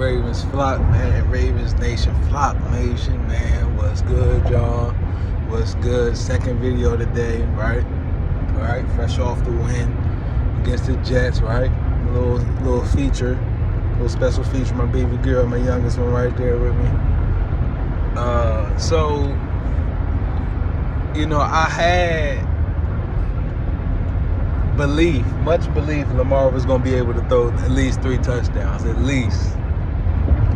Ravens flock, man. Ravens Nation flock nation, man. What's good, y'all? What's good? Second video today, right? All right, fresh off the win against the Jets, right? Little feature, little special feature. My baby girl, my youngest one, right there with me. So you know, I had much belief Lamar was going to be able to throw at least 3 touchdowns, at least.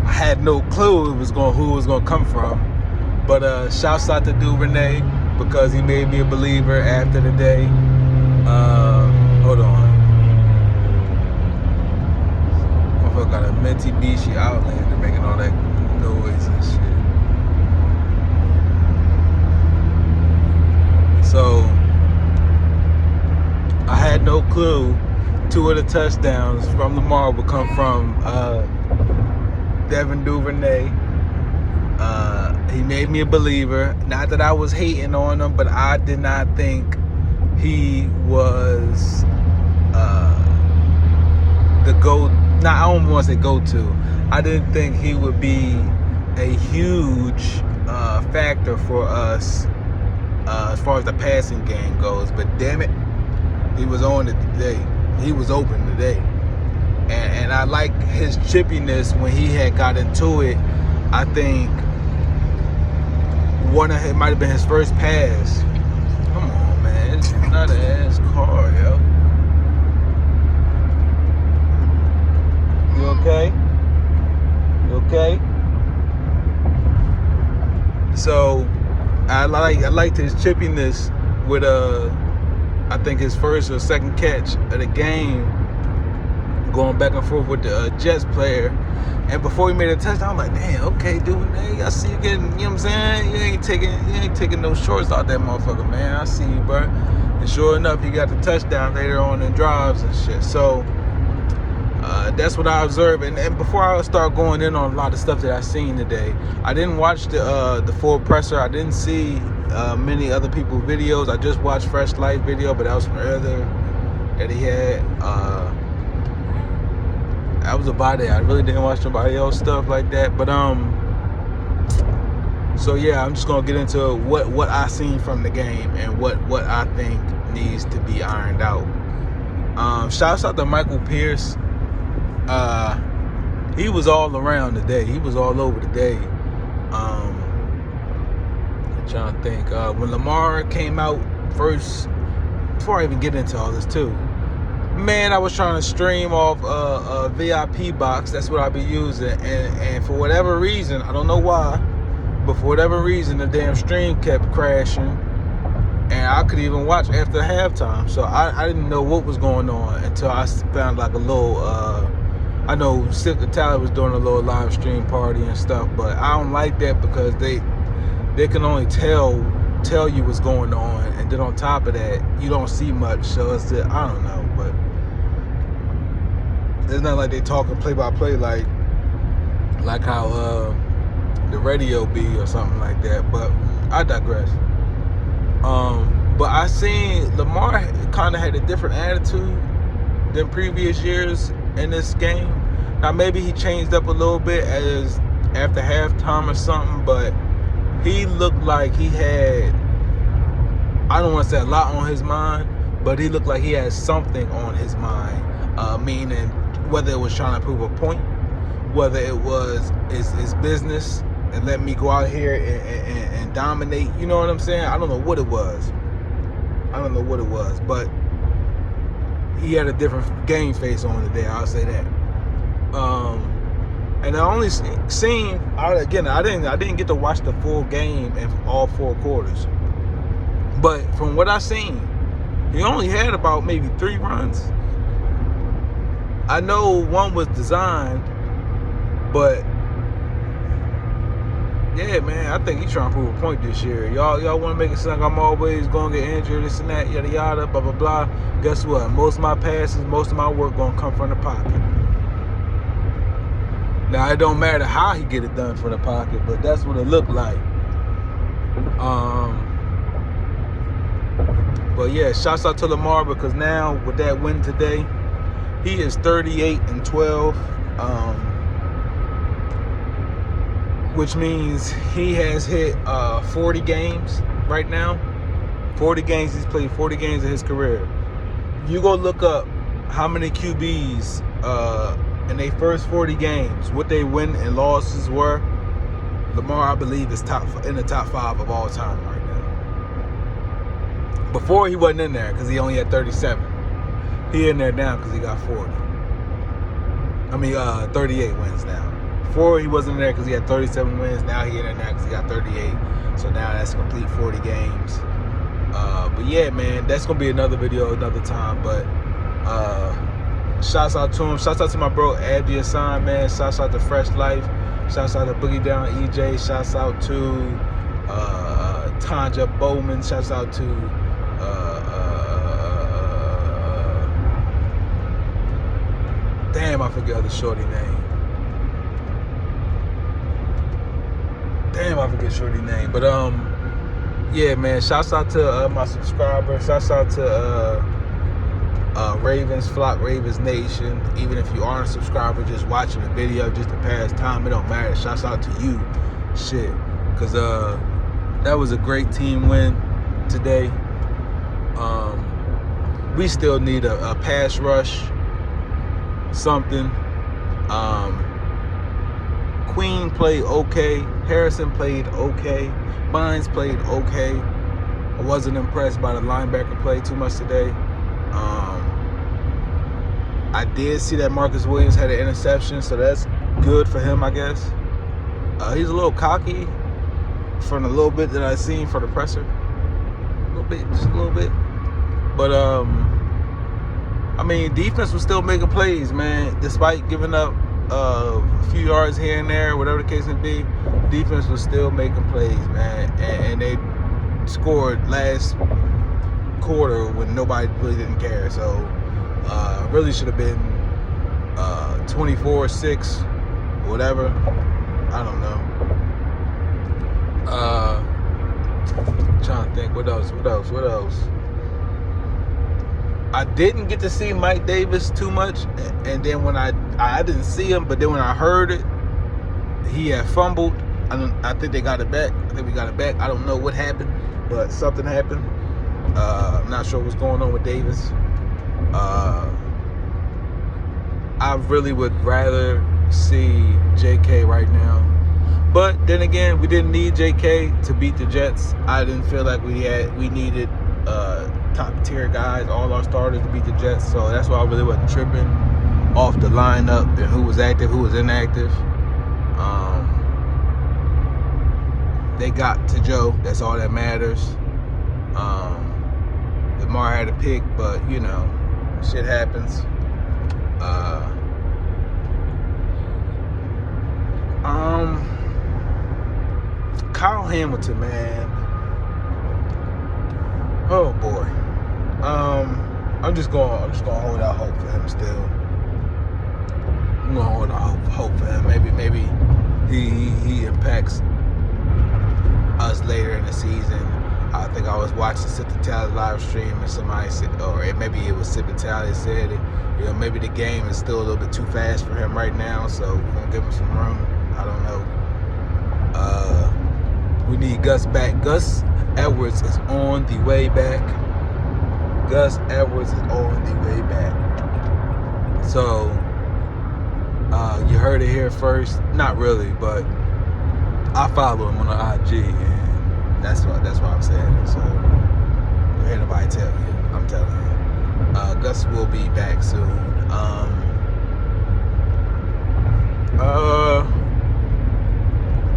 I had no clue who it was going to come from. But shouts out to Duvernay because he made me a believer after the day. Hold on. Motherfucker got a Mitsubishi Outlander making all that noise and shit. So I had no clue 2 of the touchdowns from Lamar would come from Devin Duvernay. He made me a believer. Not that I was hating on him, but I did not think he was the go. I don't want to say go-to. I didn't think he would be a huge factor for us as far as the passing game goes. But damn it, he was on it today. He was open today. And I like his chippiness when he had got into it. I think it might have been his first pass. Come on, man. It's not an ass car, yo. You okay? You okay? So I liked his chippiness with I think his first or second catch of the game, going back and forth with the Jets player. And before he made a touchdown, I'm like, damn, okay, dude, hey, I see you getting, you know what I'm saying? You ain't taking no shorts out that motherfucker, man. I see you, bro. And sure enough, he got the touchdown later on in drives and shit. So that's what I observed. And before I start going in on a lot of stuff that I seen today, I didn't watch the full presser. I didn't see many other people's videos. I just watched Fresh Light video, but that was from earlier that he had. That was about it. I really didn't watch nobody else stuff like that. But so yeah, I'm just gonna get into what I seen from the game and what I think needs to be ironed out. Shouts out to Michael Pierce. He was all around today. He was all over today. I'm trying to think. When Lamar came out first, before I even get into all this too, man, I was trying to stream off a VIP box. That's what I be using. And for whatever reason, I don't know why, but for whatever reason, the damn stream kept crashing. And I could even watch after halftime. So I didn't know what was going on until I found like a little, I know Silk Tyler was doing a little live stream party and stuff, but I don't like that because they can only tell you what's going on. And then on top of that, you don't see much. So it's I don't know, but it's not like they talking play by play like how the radio be or something like that. But I digress. But I seen Lamar kind of had a different attitude than previous years in this game. Now maybe he changed up a little bit as after halftime or something, but he looked like he had, I don't want to say a lot on his mind, but he looked like he had something on his mind. Meaning whether it was trying to prove a point, whether it was his business and let me go out here and dominate. You know what I'm saying? I don't know what it was. But he had a different game face on today. I'll say that. And I only seen, I didn't get to watch the full game in all 4 quarters. But from what I seen, he only had about maybe 3 runs. I know one was designed, but yeah, man, I think he's trying to prove a point this year. Y'all want to make it sound like I'm always going to get injured, this and that, yada yada, blah blah blah. Guess what? Most of my passes, most of my work going to come from the pocket. Now it don't matter how he get it done from the pocket, but that's what it looked like. But yeah, shouts out to Lamar because now with that win today, he is 38-12. which means he has hit 40 games right now. 40 games, he's played 40 games in his career. You go look up how many QBs in their first 40 games, what they win and losses were. Lamar, I believe, is in the top 5 of all time right now. Before, he wasn't in there because he only had 37. He in there now because he got 40. 38 wins now. Before, he wasn't in there because he had 37 wins. Now he in there now because he got 38. So now that's a complete 40 games. But yeah, man, that's gonna be another video another time. But shouts out to him. Shouts out to my bro Abdi Hassan, man. Shouts out to Fresh Life. Shouts out to Boogie Down EJ. Shouts out to Tanja Bowman. Shouts out to damn, I forget the shorty name. But yeah, man, shouts out to my subscribers. Shouts out to Ravens Flock, Ravens Nation. Even if you aren't a subscriber, just watching the video just to pass time, it don't matter. Shouts out to you. Shit. Because that was a great team win today. We still need a pass rush. Something. Queen played okay. Harrison played okay. Bynes played okay. I wasn't impressed by the linebacker play too much today. I did see that Marcus Williams had an interception, so that's good for him, I guess. He's a little cocky from the little bit that I seen for the presser. A little bit, just a little bit. But, defense was still making plays, man. Despite giving up a few yards here and there, whatever the case may be, defense was still making plays, man. And they scored last quarter when nobody really didn't care. So really should have been 24-6, whatever. I don't know. Trying to think, what else? I didn't get to see Mike Davis too much, and then when I didn't see him, but then when I heard it, he had fumbled. I think they got it back. I think we got it back. I don't know what happened, but something happened. I'm not sure what's going on with Davis. I really would rather see JK right now. But then again, we didn't need JK to beat the Jets. I didn't feel like we needed top tier guys, all our starters, to beat the Jets. So that's why I really wasn't tripping off the lineup and who was active, who was inactive. They got to Joe. That's all that matters. Lamar had a pick, but you know, shit happens. Kyle Hamilton, man. Oh boy. I'm just gonna hold out hope for him still. I'm gonna hold out hope for him. Maybe he impacts us later in the season. I think I was watching Sip the Tally live stream and somebody said, or maybe it was Sip the Tally said it, you know, maybe the game is still a little bit too fast for him right now, so we're gonna give him some room. I don't know. We need Gus back. Gus Edwards is on the way back. So you heard it here first. Not really, but I follow him on the IG, and that's what I'm saying. So don't hear nobody tell you. I'm telling you. Gus will be back soon.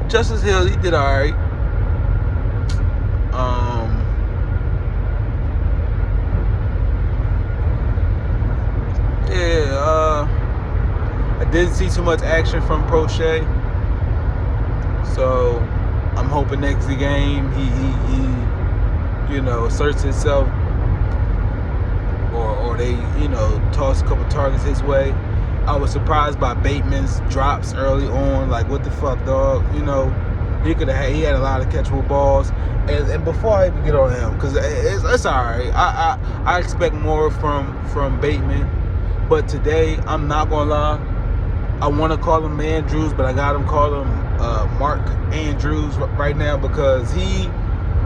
Justice Hill, he did all right. I didn't see too much action from Prochet, so I'm hoping next game he asserts himself, or they toss a couple targets his way. I was surprised by Bateman's drops early on. Like, what the fuck, dog? He had a lot of catchable balls. And before I even get on him, because it's all right. I expect more from Bateman. But today, I'm not going to lie, I want to call him Andrews, but I got him call him Mark Andrews right now because he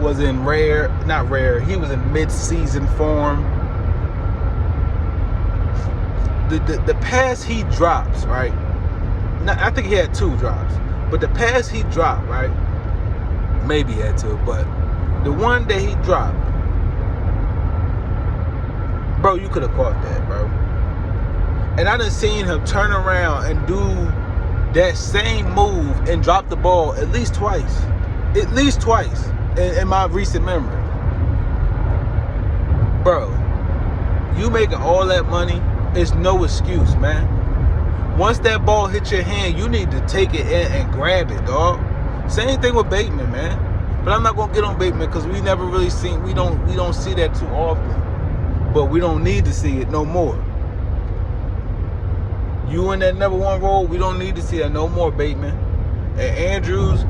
was in he was in mid-season form. The pass he drops, right? Now, I think he had 2 drops, but the pass he dropped, right? Maybe he had 2, but the one that he dropped, bro, you could have caught that, bro. And I done seen him turn around and do that same move and drop the ball at least twice. At least twice in my recent memory. Bro, you making all that money, it's no excuse, man. Once that ball hits your hand, you need to take it in and grab it, dog. Same thing with Bateman, man. But I'm not gonna get on Bateman because we never really we don't see that too often. But we don't need to see it no more. You in that number 1 role, we don't need to see that no more, Bateman. And Andrews,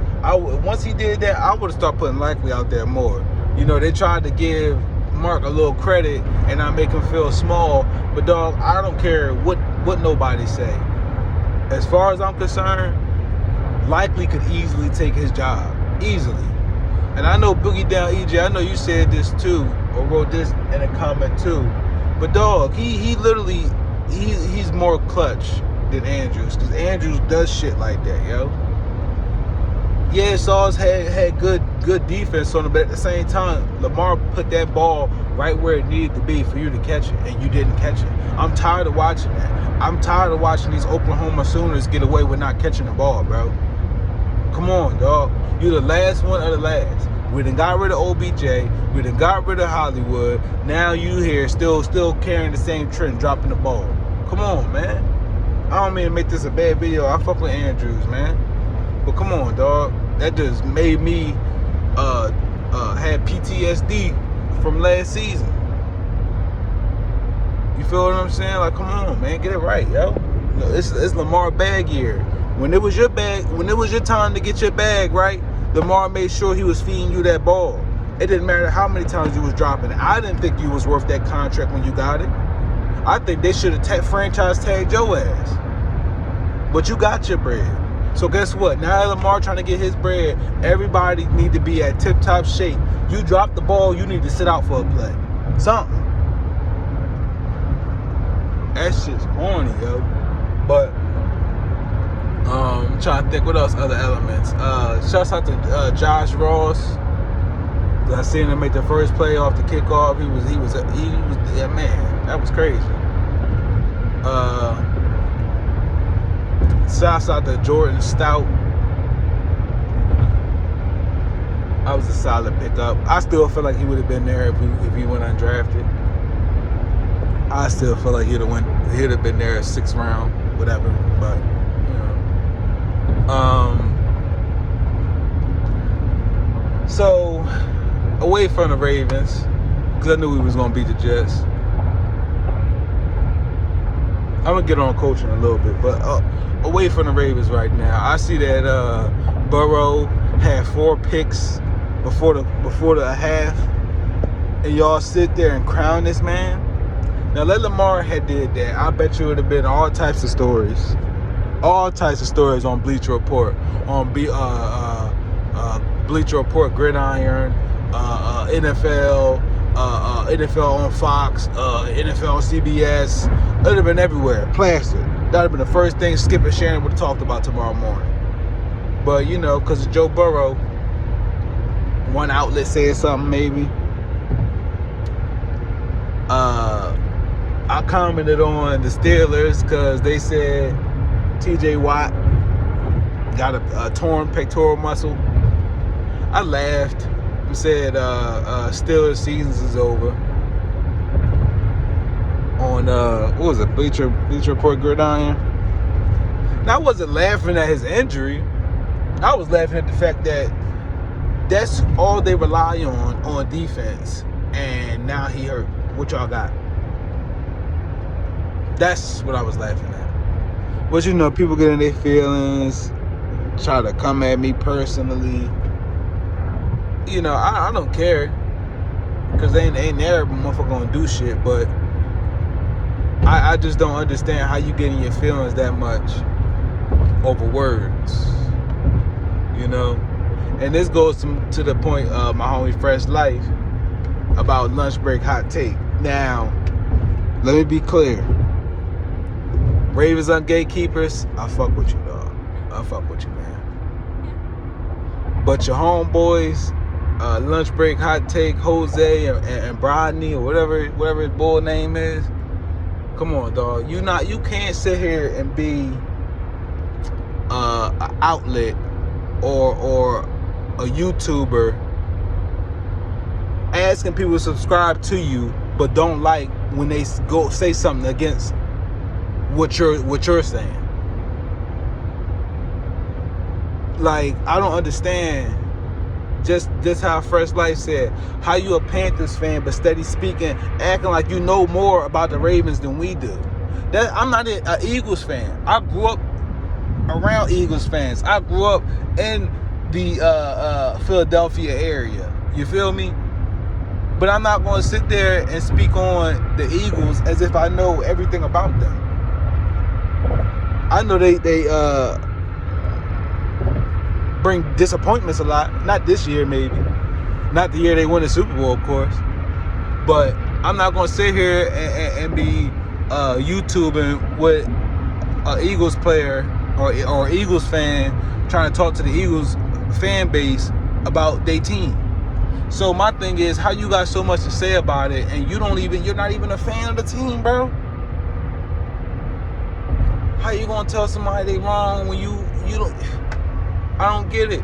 once he did that, I would have started putting Likely out there more. You know, they tried to give Mark a little credit and not make him feel small. But dog, I don't care what nobody say. As far as I'm concerned, Likely could easily take his job. Easily. And I know Boogie Down EJ, I know you said this too, or wrote this in a comment too. But dog, he literally, he's more clutch than Andrews. Because Andrews does shit like that, yo. Yeah, Sauce had good defense on him, but at the same time, Lamar put that ball right where it needed to be for you to catch it, and you didn't catch it. I'm tired of watching that. I'm tired of watching these Oklahoma Sooners get away with not catching the ball, bro. Come on, dog. You're the last one of the last. We done got rid of OBJ. We done got rid of Hollywood. Now you here still carrying the same trend, dropping the ball. Come on, man. I don't mean to make this a bad video. I fuck with Andrews, man. But come on, dog. That just made me had PTSD from last season. You feel what I'm saying? Like, come on, man, get it right, yo. It's Lamar bag year. When it was your time to get your bag right, Lamar made sure he was feeding you that ball. It didn't matter how many times you was dropping it. I didn't think you was worth that contract when you got it. I think they should have franchise tagged your ass. But you got your bread. So guess what? Now Lamar trying to get his bread, everybody need to be at tip-top shape. You drop the ball, you need to sit out for a play. Something. That shit's corny, yo. But I'm trying to think what else other elements. Shouts out to Josh Ross. I seen him make the first play off the kickoff. He was yeah, man, that was crazy. Shouts out to Jordan Stout. That was a solid pickup. I still feel like he would have been there if he went undrafted. I still feel like he'd have been there 6th round, whatever. But you know, so away from the Ravens, because I knew we was gonna beat the Jets. I'm gonna get on coaching a little bit, but away from the Ravens right now, I see that Burrow had 4 picks before the half, and y'all sit there and crown this man. Now, let Lamar had did that, I bet you it would have been all types of stories on Bleacher Report, on Bleacher Report, Gridiron, NFL on Fox, NFL on CBS. It would have been everywhere, plastered. That would have been the first thing Skip and Shannon would have talked about tomorrow morning. But, you know, because of Joe Burrow, one outlet said something maybe. I commented on the Steelers because they said TJ Watt got a torn pectoral muscle. I laughed and said Steelers seasons is over. On what was it, Bleacher Report Gridiron. Now I wasn't laughing at his injury. I was laughing at the fact that that's all they rely on defense, and now he hurt. What y'all got? That's what I was laughing at. But you know, people get in their feelings, try to come at me personally. You know, I don't care, because ain't there motherfucker gonna do shit. But I just don't understand how you get in your feelings that much over words, you know. And this goes to the point of my homie Fresh Life about lunch break hot take. Now, let me be clear. Ravens on gatekeepers, I fuck with you, dog. I fuck with you, man. But your homeboys, lunch break hot take, Jose and Brodney, or whatever his bull name is. Come on, dog. You can't sit here and be an outlet or a YouTuber asking people to subscribe to you, but don't like when they go say something against what you're saying. Like, I don't understand just how Fresh Life said, how you a Panthers fan but steady speaking, acting like you know more about the Ravens than we do. I'm not an Eagles fan. I grew up around Eagles fans. I grew up in the Philadelphia area. You feel me? But I'm not going to sit there and speak on the Eagles as if I know everything about them. I know they bring disappointments a lot. Not this year, maybe. Not the year they won the Super Bowl, of course. But I'm not going to sit here and be YouTubing with an Eagles player or Eagles fan trying to talk to the Eagles fan base about their team. So my thing is, how you got so much to say about it and you're not even a fan of the team, bro? How you gonna tell somebody they wrong when you don't? I don't get it.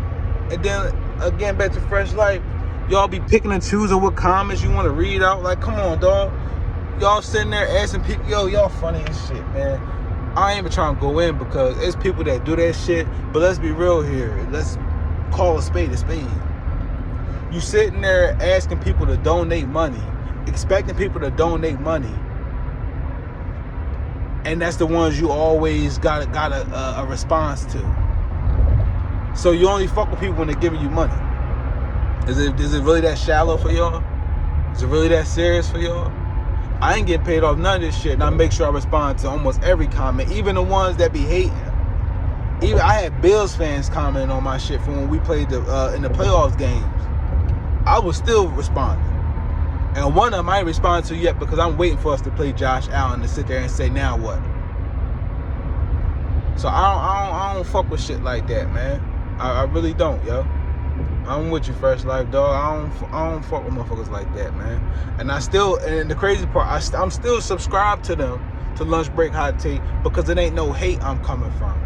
And then again, back to Fresh Life, y'all be picking and choosing what comments you want to read out. Like, come on, dog. Y'all sitting there asking people, y'all funny as shit, man. I ain't even trying to go in because it's people that do that shit. But let's be real here. Let's call a spade a spade. You sitting there asking people to donate money, expecting people to donate money, and that's the ones you always got a response to. So you only fuck with people when they're giving you money. Is it really that shallow for y'all? Is it really that serious for y'all? I ain't getting paid off none of this shit, and I make sure I respond to almost every comment, even the ones that be hating. Even I had Bills fans commenting on my shit from when we played in the playoffs games. I was still responding. And one of them I ain't responded to yet because I'm waiting for us to play Josh Allen to sit there and say, now what? So I don't fuck with shit like that, man. I really don't, yo. I'm with you, Fresh Life, dog. I don't fuck with motherfuckers like that, man. And the crazy part, I'm still subscribed to them, to Lunch Break Hot Take, because it ain't no hate I'm coming from.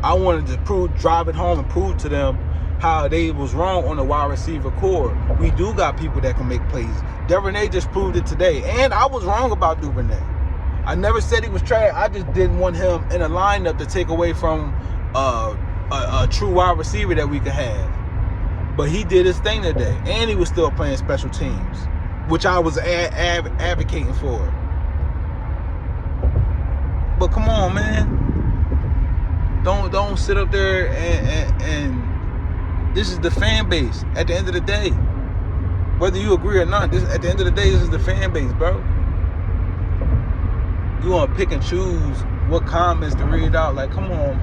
I wanted to drive it home and prove to them how they was wrong on the wide receiver core. We do got people that can make plays. Duvernay just proved it today. And I was wrong about Duvernay. I never said he was trash. I just didn't want him in a lineup to take away from a true wide receiver that we could have. But he did his thing today. And he was still playing special teams, which I was advocating for. But come on, man. Don't sit up there and this is the fan base at the end of the day. Whether you agree or not, at the end of the day, this is the fan base, bro. You want to pick and choose what comments to read out. Like, come on,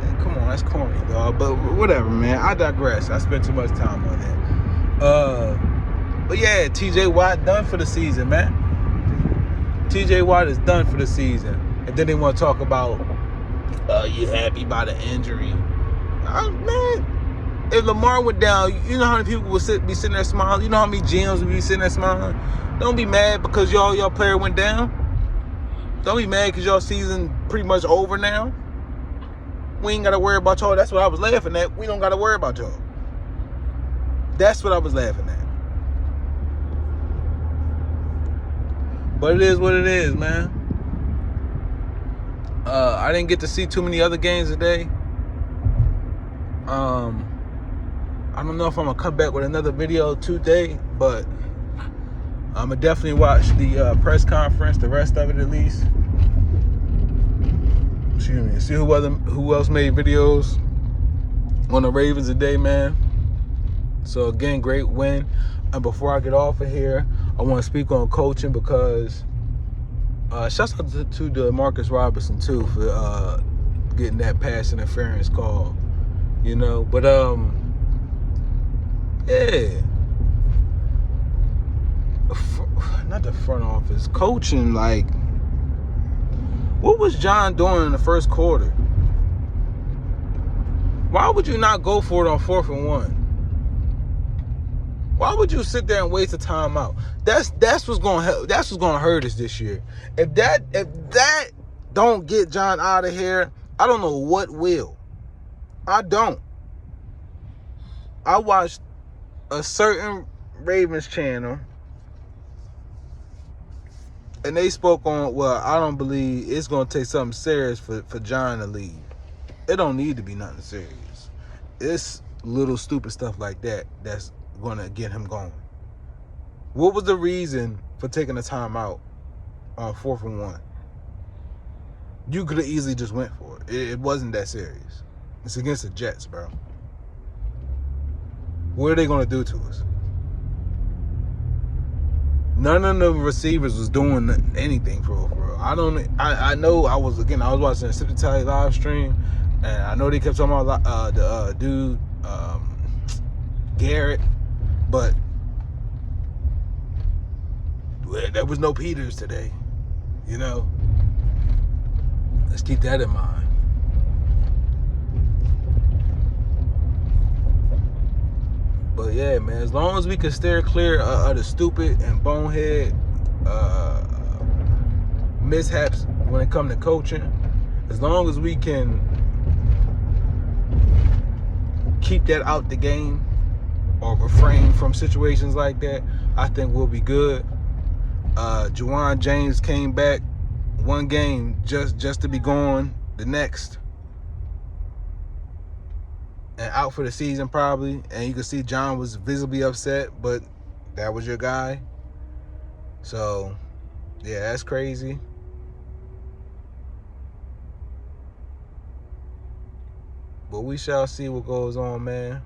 that's corny, dog. But whatever, man. I digress. I spent too much time on that. But yeah, TJ Watt done for the season, man. TJ Watt is done for the season. And then they want to talk about, you happy about the injury. Man, if Lamar went down, you know how many people would be sitting there smiling? You know how many GMs would be sitting there smiling? Don't be mad because y'all player went down. Don't be mad because y'all season pretty much over now. We ain't got to worry about y'all. That's what I was laughing at. We don't got to worry about y'all. That's what I was laughing at. But it is what it is, man. I didn't get to see too many other games today. I don't know if I'm going to come back with another video today, but I'm going to definitely watch the press conference, the rest of it at least. Excuse me. See who else made videos on the Ravens today, man. So, again, great win. And before I get off of here, I want to speak on coaching because shouts out to Marcus Robinson, too, for getting that pass interference call, you know. But yeah, not the front office, coaching. Like, what was John doing in the first quarter? Why would you not go for it on 4th and 1? Why would you sit there and waste a timeout? That's what's gonna help. That's what's gonna hurt us this year. If that don't get John out of here, I don't know what will. I don't. I watched a certain Ravens channel, and they spoke on, well, I don't believe it's gonna take something serious for John to leave. It don't need to be nothing serious. It's little stupid stuff like that that's gonna get him going. What was the reason for taking a timeout on 4th and 1? You could have easily just went for it. It wasn't that serious. It's against the Jets, bro. What are they gonna do to us? None of the receivers was doing anything for real. I know I was watching the Sip Tally live stream, and I know they kept talking about the dude Garrett, but there was no Peters today, you know. Let's keep that in mind. But yeah, man, as long as we can steer clear of the stupid and bonehead mishaps when it comes to coaching, as long as we can keep that out the game or refrain from situations like that, I think we'll be good. Juwan James came back one game just to be gone the next, and out for the season probably. And you can see John was visibly upset, but that was your guy. So yeah, that's crazy. But we shall see what goes on, man.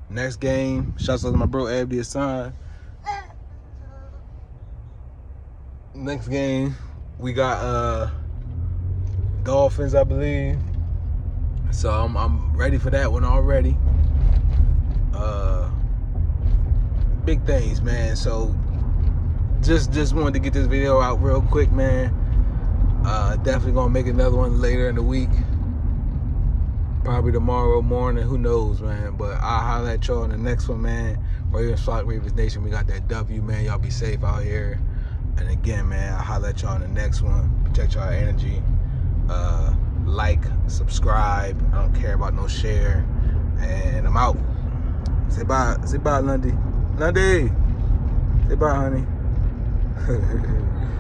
Next game, shouts out to my bro Abdi Hassan. Next game, we got Dolphins, I believe. So I'm ready for that one already. Big things, man. So just wanted to get this video out real quick, man. Definitely gonna make another one later in the week. Probably tomorrow morning, who knows, man. But I'll holler at y'all in the next one, man. Ravens Flock, Ravens Nation, we got that W, man. Y'all be safe out here. And again, man, I'll holler at y'all in the next one. Protect y'all energy. Like, subscribe. I don't care about no share. And I'm out. Say bye. Say bye, Lundy. Lundy. Say bye, honey.